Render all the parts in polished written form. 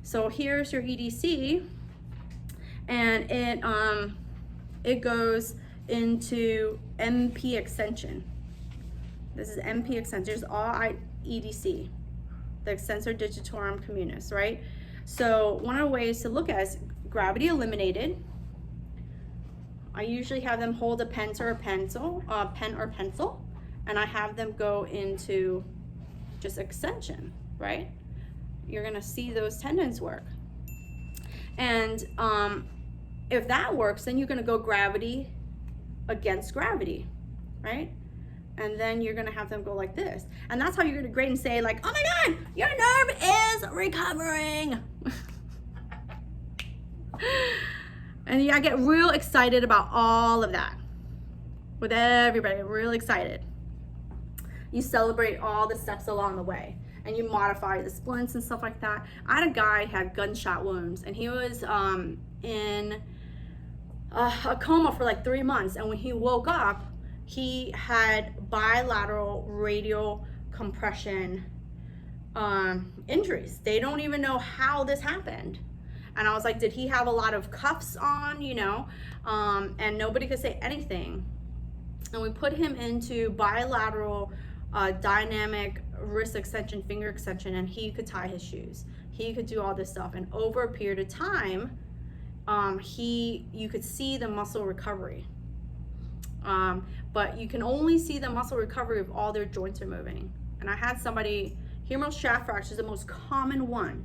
So here's your EDC, and it goes into MP extension. This is MP extension. There's all EDC, the Extensor Digitorum Communis, right? So one of the ways to look at it is gravity eliminated. I usually have them hold a pen or pencil, and I have them go into just extension, right? You're gonna see those tendons work. And if that works, then you're gonna go gravity against gravity, right? And then you're gonna have them go like this. And that's how you're gonna grade and say like, oh my God, your nerve is recovering. And yeah, I get real excited about all of that with everybody, real excited. You celebrate all the steps along the way and you modify the splints and stuff like that. I had a guy who had gunshot wounds and he was in a coma for like 3 months. And when he woke up, he had bilateral radial compression injuries. They don't even know how this happened. And I was like, did he have a lot of cuffs on, you know? And nobody could say anything. And we put him into bilateral dynamic wrist extension, finger extension, and he could tie his shoes. He could do all this stuff. And over a period of time, you could see the muscle recovery. But you can only see the muscle recovery if all their joints are moving. And I had somebody, humeral shaft fracture is the most common one.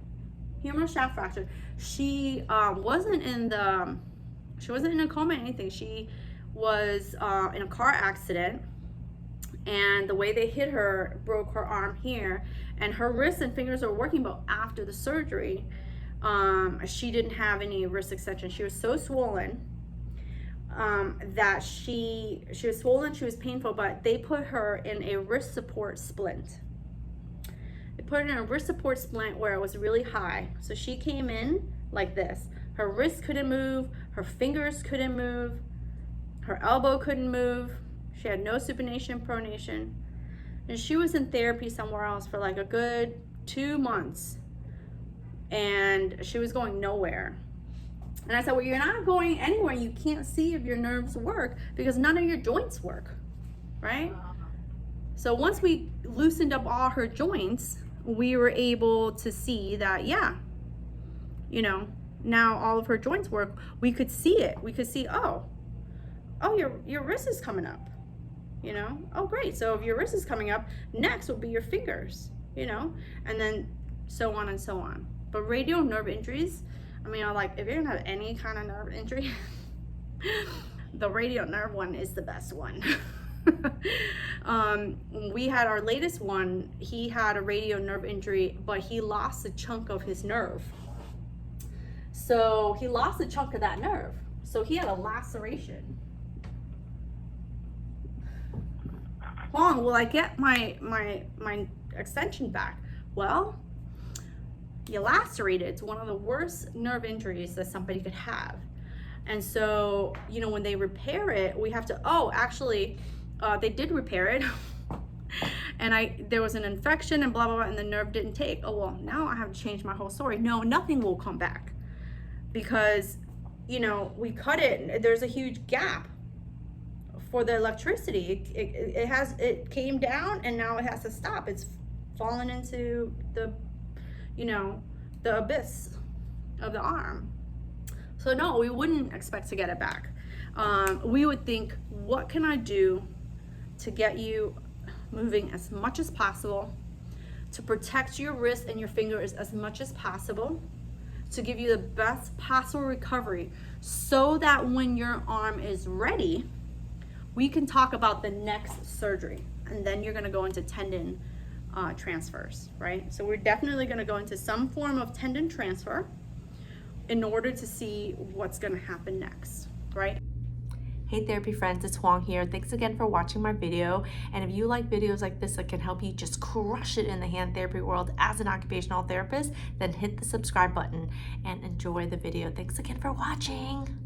Humeral shaft fracture. She wasn't in a coma or anything. She was in a car accident, and the way they hit her broke her arm here, and her wrists and fingers are working, but after the surgery, she didn't have any wrist extension. She was so swollen that she was swollen, she was painful, but they put her in a wrist support splint. They put her in a wrist support splint where it was really high. So she came in like this. Her wrist couldn't move, her fingers couldn't move, her elbow couldn't move. She had no supination, pronation. And she was in therapy somewhere else for like a good 2 months. And she was going nowhere. And I said, well, you're not going anywhere. You can't see if your nerves work because none of your joints work, right? So once we loosened up all her joints, we were able to see that, yeah, you know, now all of her joints work. We could see it. We could see, oh, your wrist is coming up, you know? Oh, great. So if your wrist is coming up, next will be your fingers, you know? And then so on and so on. But radial nerve injuries, I mean, like, if you're gonna have any kind of nerve injury, the radial nerve one is the best one. We had our latest one, he had a radial nerve injury, but he lost a chunk of his nerve. So he lost a chunk of that nerve. So he had a laceration. Long, will I get my extension back? Well, you lacerated. It's one of the worst nerve injuries that somebody could have. And so, you know, when they repair it, we have to, actually, they did repair it. And there was an infection and blah, blah, blah, and the nerve didn't take. Oh, well, now I have to change my whole story. No, nothing will come back because, you know, we cut it. There's a huge gap for the electricity. It came down and now it has to stop. It's fallen into the, you know, the abyss of the arm. So no, we wouldn't expect to get it back. We would think, what can I do to get you moving as much as possible, to protect your wrist and your fingers as much as possible, to give you the best possible recovery so that when your arm is ready, we can talk about the next surgery. And then you're gonna go into tendon transfers, right? So we're definitely gonna go into some form of tendon transfer in order to see what's gonna happen next, right? Hey therapy friends, it's Huang here. Thanks again for watching my video. And if you like videos like this that can help you just crush it in the hand therapy world as an occupational therapist, then hit the subscribe button and enjoy the video. Thanks again for watching.